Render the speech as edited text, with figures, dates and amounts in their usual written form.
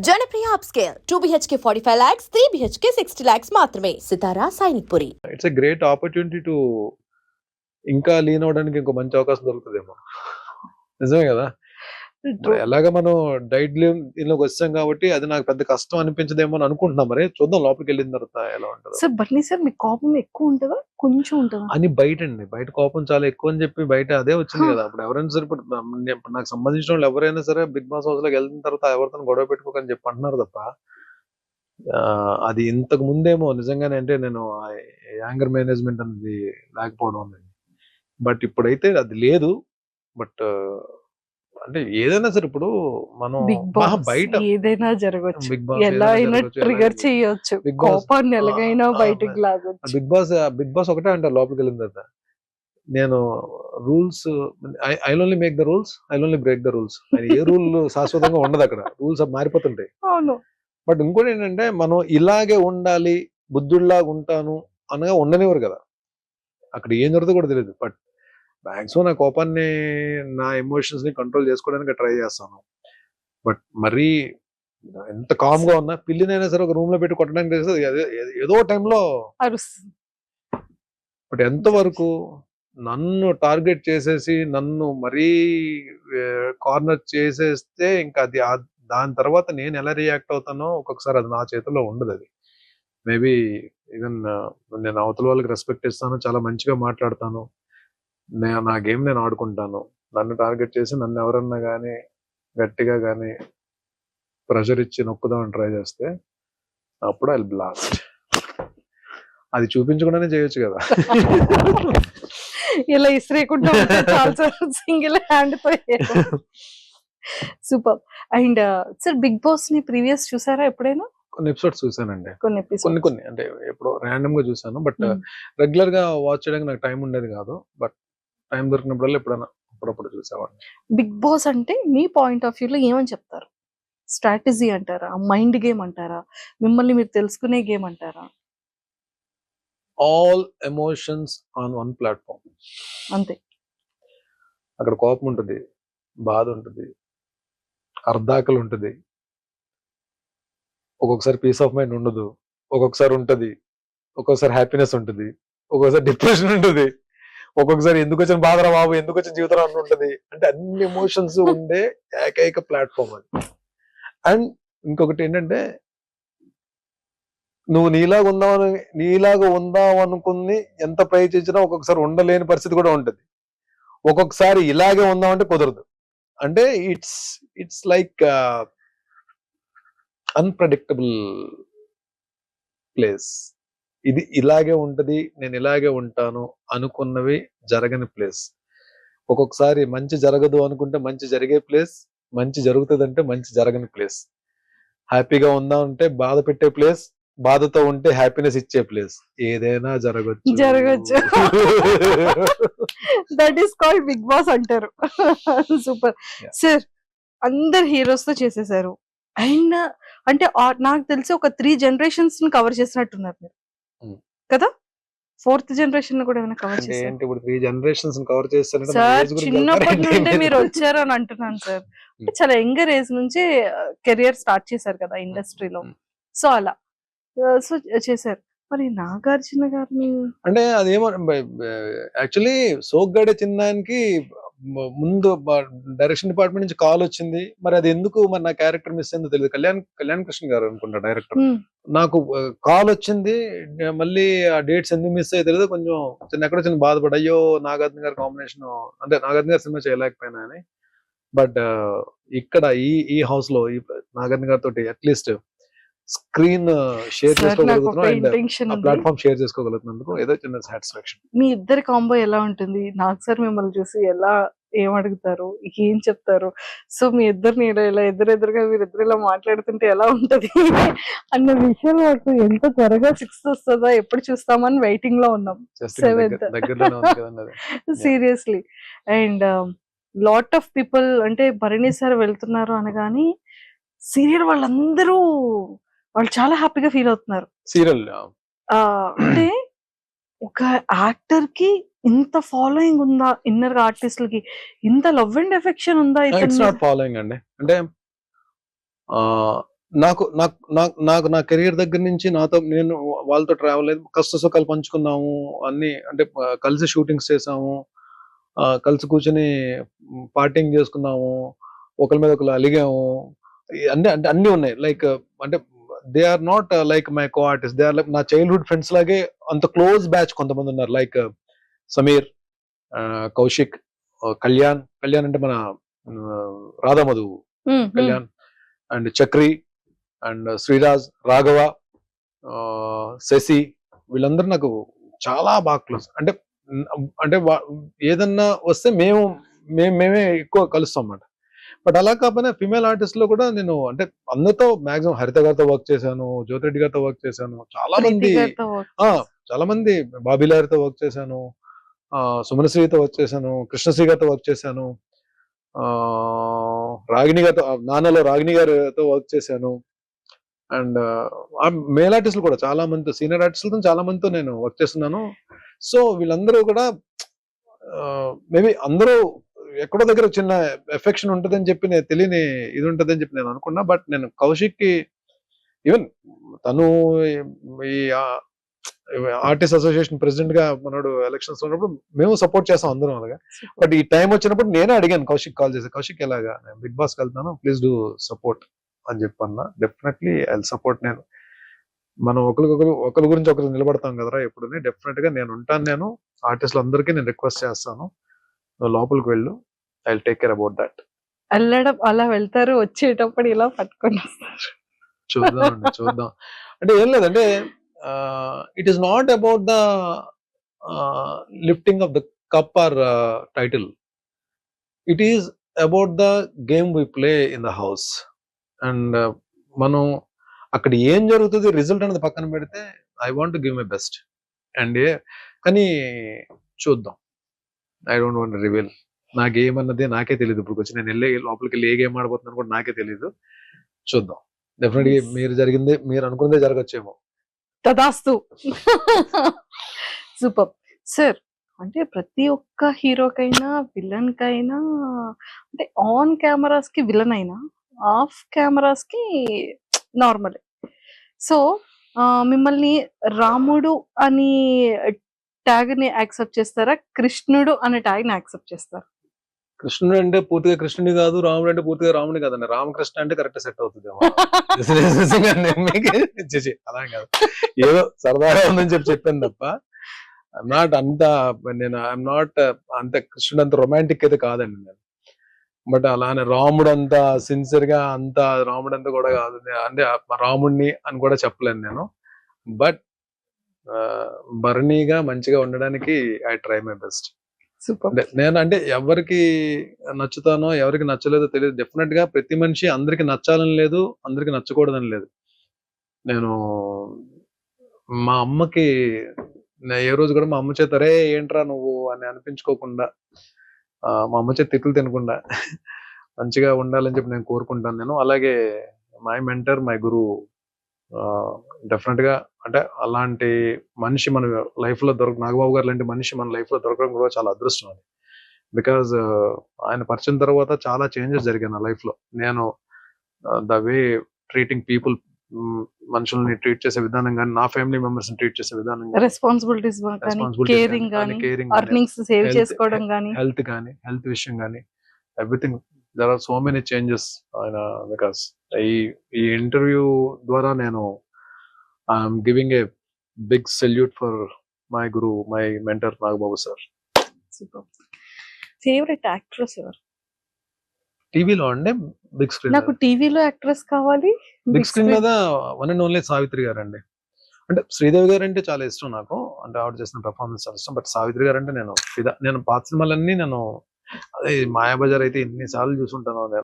Janapriya upscale 2 BHK 45 lakhs, 3 BHK 60 lakhs మాత్రమే. Sitara Sainikpuri. It's a great opportunity to ఇంకా లీన్ అవడానికి ఇంకో మంచి అవకాశం దొరుకుతుందేమో. నిజమే కదా. ఎలాగ మనం డైట్ దీనిలోకి వచ్చాం కాబట్టి అది నాకు పెద్ద కష్టం అనిపించదేమో అని అనుకుంటున్నాం. మరి చూద్దాం లోపలికి వెళ్ళిన తర్వాత ఎలా ఉంటుంది. సార్ బన్నీ సార్ మీ కోపం ఎక్కువ ఉంటుందా కొంచెం ఉంటుందా అని బయట అండి, బయట కోపం చాలా ఎక్కువ అని చెప్పి బయట అదే వచ్చింది కదా. అప్పుడు ఎవరైనా సరే ఇప్పుడు నాకు సంబంధించిన వాళ్ళు ఎవరైనా సరే బిగ్ బాస్ హౌస్ లోకి వెళ్ళిన తర్వాత ఎవరితో గొడవ పెట్టుకోకని చెప్పి అంటున్నారు తప్ప అది ఇంతకు ముందేమో నిజంగానే అంటే నేను యాంగర్ మేనేజ్మెంట్ అనేది లేకపోవడం అనేది. బట్ ఇప్పుడైతే అది లేదు. బట్ అంటే ఏదైనా సరే ఇప్పుడు మనం బిగ్ బాస్ బయట ఏదైనా జరగచ్చు, బిగ్ బాస్ ఎలా అయినా ట్రిగర్ చేయొచ్చు, బిగ్ బాస్ కోపాన్ని ఎలాగైనా బయటికి లాగొచ్చు. బిగ్ బాస్ ఒకటే అంటారు లోపలికి వెళ్ళిన తర్వాత. నేను rules I only make the rules, I only break the rules. A rule శాశ్వతంగా ఉండదు అక్కడ, రూల్స్ మారిపోతుంటాయి. అవును. బట్ ఇంకోటి ఏంటంటే మనం ఇలాగే ఉండాలి, బుద్ధుడిలాగా ఉంటాను అనగా ఉండనివ్వరు కదా. అక్కడ ఏం జరుగుతుందో కూడా తెలియదు. బట్ మ్యాక్సిమం నా కోపాన్ని, నా ఎమోషన్స్ ని కంట్రోల్ చేసుకోవడానికి ట్రై చేస్తాను. బట్ మరీ ఎంత కామ్ గా ఉన్నా పిల్లినైనా సరే ఒక రూమ్ లో పెట్టి కొట్టడానికి తెలిసి ఏదో టైంలో అరుస్తుంది. బట్ ఎంతవరకు నన్ను టార్గెట్ చేసేసి నన్ను మరీ కార్నర్ చేసేస్తే ఇంకా అది దాని తర్వాత నేను ఎలా రియాక్ట్ అవుతానో ఒక్కొక్కసారి అది నా చేతిలో ఉండదు. అది మేబీ ఈవెన్ నేను అవతల వాళ్ళకి రెస్పెక్ట్ ఇస్తాను, చాలా మంచిగా మాట్లాడతాను, నా గేమ్ నేను ఆడుకుంటాను. నన్ను టార్గెట్ చేసి నన్ను ఎవరన్నా కానీ గట్టిగా కానీ ప్రెషర్ ఇచ్చి నొక్కుదామని ట్రై చేస్తే అప్పుడు ఐ బ్లాస్ట్. అది చూపించకుండానే చేయొచ్చు కదా. ఇలా ఇస్త్రీకుంటూ సింగిల్ హ్యాండ్ తో. Super. And sir Bigg Boss ని ప్రీవియస్ చూసారా ఎప్పుడైనా? కొన్ని ఎపిసోడ్స్ చూసానండి, కొన్ని కొన్ని అంటే ఎప్పుడో ర్యాండమ్ గా చూసాను. బట్ రెగ్యులర్ గా వాచ్ చేయడానికి నాకు టైం ఉండేది కాదు. బట్ టైం దొరికినప్పుడల్లా ఎప్పుడైనా అప్పుడప్పుడు చూసేవాడిని. బిగ్ బాస్ అంటే మీ పాయింట్ ఆఫ్ వ్యూ లో ఏమని చెప్తారు? స్ట్రాటజీ అంటారా, మైండ్ గేమ్ అంటారా, మిమ్మల్ని మీరు తెలుసుకునే గేమ్ అంటారా? All emotions on one platform. అంతే. అక్కడ కోపం ఉంటుంది, బాధ ఉంటుంది, అర్ధాకలు ఉంటుంది, ఒక్కొక్కసారి పీస్ ఆఫ్ మైండ్ ఉండదు, ఒక్కొక్కసారి ఉంటుంది, ఒక్కొక్కసారి హ్యాపీనెస్ ఉంటుంది, ఒక్కొక్కసారి డిప్రెషన్ ఉంటుంది, ఒక్కొక్కసారి ఎందుకు వచ్చిన బాధరా బాబు, ఎందుకు వచ్చిన జీవితం అని ఉంటుంది. అంటే అన్ని ఎమోషన్స్ ఉండే ఏకైక ప్లాట్ఫామ్ అది. అండ్ ఇంకొకటి ఏంటంటే నువ్వు నీలాగా ఉందాం అనుకుని ఎంత ప్రయత్నించినా ఒక్కొక్కసారి ఉండలేని పరిస్థితి కూడా ఉంటుంది. ఒక్కొక్కసారి ఇలాగే ఉందామంటే కుదరదు. అంటే ఇట్స్ లైక్ అన్ప్రెడిక్టబుల్ ప్లేస్. ఇది ఇలాగే ఉంటది, నేను ఇలాగే ఉంటాను అనుకున్నవి జరగని ప్లేస్. ఒక్కొక్కసారి మంచి జరగదు అనుకుంటే మంచి జరిగే ప్లేస్, మంచి జరుగుతుందంటే మంచి జరగని ప్లేస్. హ్యాపీగా ఉందా అంటే బాధ పెట్టే ప్లేస్, బాధతో ఉంటే హ్యాపీనెస్ ఇచ్చే ప్లేస్. ఏదైనా జరగచ్చు. That is called Bigg Boss అంటారు. సూపర్. సార్ అందరు హీరోస్ తో చేసేసారు. అండ్ అంటే నాకు తెలిసి ఒక 3 generations ని కవర్ చేసినట్టున్నారు మీరు కదా. 4th generation కూడా ఏమైనా కవర్ చేశారు? అంటే ఇప్పుడు 3 generations కవర్ చేస్తారంటే సార్ చిన్నప్పటి నుండి మీరు వచ్చారు అని అంటున్నాను సార్. చాలా యంగర్ ఏజ్ నుంచి కెరియర్ స్టార్ట్ చేశారు కదా ఇండస్ట్రీలో. సో అలా సో చేశారు. మరి నాగార్జున గారిని అంటే అదేమో యాక్చువల్లీ సోగ్గాడే చిన్నానికి ముందు డైరెక్షన్ డిపార్ట్మెంట్ నుంచి కాల్ వచ్చింది. మరి అది ఎందుకు మరి నా క్యారెక్టర్ మిస్ అయిందో తెలియదు. కళ్యాణ్ కృష్ణ గారు అనుకుంటా డైరెక్టర్. నాకు కాల్ వచ్చింది, మళ్ళీ ఆ డేట్స్ ఎందుకు మిస్ అయ్యో తెలియదు. కొంచెం ఎక్కడో చిన్న బాధపడి అయ్యో నాగార్జున గారి కాంబినేషన్ అంటే నాగార్జున గారి సినిమా చేయలేకపోయినా అని. బట్ ఇక్కడ ఈ హౌస్ లో ఈ నాగార్జున గారితో అట్లీస్ట్ స్క్రీన్ షేర్ చేసుకోగలుగుతున్నాం, ప్లాట్ఫామ్ షేర్ చేసుకోగలుగుతున్నందుకు ఏదో చిన్న సాటిస్ఫాక్షన్. మీ ఇద్దరి కాంబో ఎలా ఉంటుంది? నాకు సార్ మిమ్మల్ని చూసి ఎలా ఏమడుగుతారు, ఏం చెప్తారు? సో మీ ఇద్దరిని ఇలా ఎదురెదురుగా మీరిద్దరు ఇలా మాట్లాడుతుంటే ఎలా ఉంటది అన్న విషయం నాకు ఎంత త్వరగా 6th వస్తుందా, ఎప్పుడు చూస్తామని వెయిటింగ్ లో ఉన్నాం. 7th seriously. And lot of people అంటే భరణి సార్ వెళ్తున్నారు అనగాని సీరియల్ వాళ్ళందరూ వాళ్ళు చాలా హ్యాపీగా ఫీల్ అవుతున్నారు. సీరియల్ అంటే ఒక యాక్టర్ కి ఇంత ఫాలోయింగ్ ఉందా, ఇన్నర్ ఆర్టిస్టులకి ఇంత లవ్ అండ్ ఎఫెక్షన్ ఉందా? ఇట్స్ నాట్ ఫాలోయింగ్ అండి. అంటే నాకు నాకు నాకు నాకు నా కెరియర్ దగ్గర నుంచి నాతో నేను వాళ్ళతో ట్రావెల్ అయ్యి కష్ట సుఖాలు పంచుకున్నాము అన్ని, అంటే కలిసి షూటింగ్స్ చేసాము, కలిసి కూర్చొని పార్టింగ్ చేసుకున్నాము, ఒకరి మీద ఒకరు అలిగాము, అన్ని అంటే అన్ని ఉన్నాయి. లైక్ అంటే they are not like my co artist, they are like నా చైల్డ్హుడ్ ఫ్రెండ్స్ లాగే అంత క్లోజ్ బ్యాచ్ కొంతమంది ఉన్నారు. లైక్ సమీర్, కౌశిక్, కళ్యాణ్ అంటే మన రాధామధు కళ్యాణ్, అండ్ చక్రి, అండ్ శ్రీరాజ్, రాఘవ, శశి, వీళ్ళందరూ నాకు చాలా బాగా క్లోజ్. అంటే అంటే ఏదన్నా వస్తే మేమే ఎక్కువ కలుస్తాం అన్నమాట. బట్ అలా కాకపోయినా ఫిమేల్ ఆర్టిస్ట్ లో కూడా నేను అంటే అందరితో మాక్సిమం హరిత గారితో వర్క్ చేశాను, జ్యోతిరెడ్డి గారితో వర్క్ చేశాను, చాలా మంది బాబీలారితో వర్క్ చేశాను, సుమనశ్రీతో వర్క్ చేశాను, కృష్ణశ్రీ గారితో వర్క్ చేశాను, రాగిణి గారితో, నాన్నలో రాగిణి గారితో వర్క్ చేశాను. అండ్ మేల్ ఆర్టిస్టులు కూడా చాలా మందితో, సీనియర్ ఆర్టిస్టులతో చాలా మందితో నేను వర్క్ చేస్తున్నాను. సో వీళ్ళందరూ కూడా మేబీ అందరూ ఎక్కడో దగ్గర చిన్న ఎఫెక్షన్ ఉంటుందని చెప్పి నేను తెలియని ఇది ఉంటుందని చెప్పి నేను అనుకున్నా. బట్ నేను కౌశిక్ కి ఈవెన్ తను ఈ ఆర్టిస్ట్ అసోసియేషన్ ప్రెసిడెంట్ గా మనోడు ఎలక్షన్స్ ఉన్నప్పుడు మేము సపోర్ట్ చేస్తాం అందరం అలాగా. బట్ ఈ టైం వచ్చినప్పుడు నేనే అడిగాను కౌశిక్ కాల్ చేసి, కౌశిక్ ఎలాగా నేను బిగ్ బాస్ వెళ్తాను, ప్లీజ్ డూ సపోర్ట్ అని చెప్పన్నా. Definitely I support. నేను మనం ఒకరి గురించి ఒకరు నిలబడతాం కదరా ఎప్పుడు, డెఫినెట్ గా నేను ఉంటాను. నేను ఆర్టిస్టులు అందరికీ నేను రిక్వెస్ట్ చేస్తాను, నువ్వు లోపలికి వెళ్ళు, I will take care about that. వెళ్ళడం అలా వెళ్తారు, వచ్చేటప్పుడు ఇలా పట్టుకొని వస్తారు. చూద్దాం అంటే ఏం లేదంటే it is not about the lifting of the cup or title, it is about the game we play in the house. And మనం అక్కడ ఏం జరుగుతుంది రిజల్ట్ అనేది పక్కన పెడితే I want give my best. And కానీ చూద్దాం, ఐ డోంట్ వాంట్ రివీల్. నా గేమ్ అన్నది నాకే తెలియదు, ఇప్పుడు వచ్చి నేను లోపలికి వెళ్ళి ఏ గేమ్ ఆడబోతున్నాను కూడా నాకే తెలియదు. చూద్దాం, డెఫినెట్ గా మీరు అనుకున్నదే జరగచ్చేమో. తదాస్తు. Super sir. అంటే ప్రతి ఒక్క హీరోకైనా విలన్ కైనా, అంటే ఆన్ కెమెరాస్ కి విలన్ అయినా ఆఫ్ కెమెరాస్ కి నార్మల్. సో మిమ్మల్ని రాముడు అని ట్యాగ్ ని యాక్సెప్ట్ చేస్తారా, కృష్ణుడు అనే ట్యాగ్ ని యాక్సెప్ట్ చేస్తారా? కృష్ణుడు అంటే పూర్తిగా కృష్ణుడి కాదు, రాముడు అంటే పూర్తిగా రాముడి కాదండి. రామకృష్ణ అంటే కరెక్ట్ సెట్ అవుతుంది. అలా కాదు, ఏదో సరదాగా ఉందని చెప్పాను తప్ప ఐఎమ్ నాట్ అంత, ఐఎమ్ నాట్ అంత కృష్ణుడు అంత రొమాంటిక్ అయితే కాదండి నేను. బట్ అలానే రాముడు అంతా సిన్సియర్ గా అంత రాముడు అంతా కూడా కాదు, అంటే రాముడిని అని కూడా చెప్పలేను నేను. బట్ బర్నీగా మంచిగా ఉండడానికి ఐ ట్రై మై బెస్ట్. నేను అంటే ఎవరికి నచ్చుతానో ఎవరికి నచ్చలేదో తెలియదు. డెఫినెట్ గా ప్రతి మనిషి అందరికి నచ్చాలని లేదు, అందరికి నచ్చకూడదని లేదు. నేను మా అమ్మకి ఏ రోజు కూడా మా అమ్మ చేత రే ఏంట్రా నువ్వు అని అనిపించుకోకుండా, మా అమ్మ చేత తిట్లు తినకుండా మంచిగా ఉండాలని చెప్పి నేను కోరుకుంటాను నేను. అలాగే మై మెంటర్, మై గురువు, డెఫినెట్ గా అంటే అలాంటి మనిషి మన లైఫ్ లో నాగబాబు గారు లాంటి మనిషి మన లైఫ్ లో దొరకడం కూడా చాలా అదృష్టం అది. బికాజ్ ఆయన పరిచయం తర్వాత చాలా చేంజెస్ జరిగాయి నా లైఫ్ లో. నేను ద వే ట్రీటింగ్ పీపుల్, మనుషుల్ని ట్రీట్ చేసే విధానం కానీ, నా ఫ్యామిలీ మెంబర్స్ ని ట్రీట్ చేసే విధానం, రెస్పాన్సిబిలిటీస్, హెల్త్ కానీ, హెల్త్ విషయం కానీ, everything. There are so many changes ఆయన. బికాస్ ఈ ఇంటర్వ్యూ ద్వారా నేను I'm giving a big salute for my guru, my mentor Nagababu sir. Favourite actress ఎవరు టీవీలో? అంటే బిగ్ స్క్రీన్, నాకు టీవీలో యాక్ట్రెస్ కావాలి. బిగ్ స్క్రీన్ మీద వన్ అండ్ ఓన్లీ సావిత్రి గారు అండి. అంటే శ్రీదేవి గారు అంటే చాలా ఇష్టం నాకు, అంటే ఆవిడ చేసిన పెర్ఫార్మెన్స్ చాలా ఇష్టం. బట్ సావిత్రి గారు అంటే నేను పాత సినిమాలన్నీ నేను, అదే మాయాబజార్ అయితే ఎన్నిసార్లు చూసుంటాను.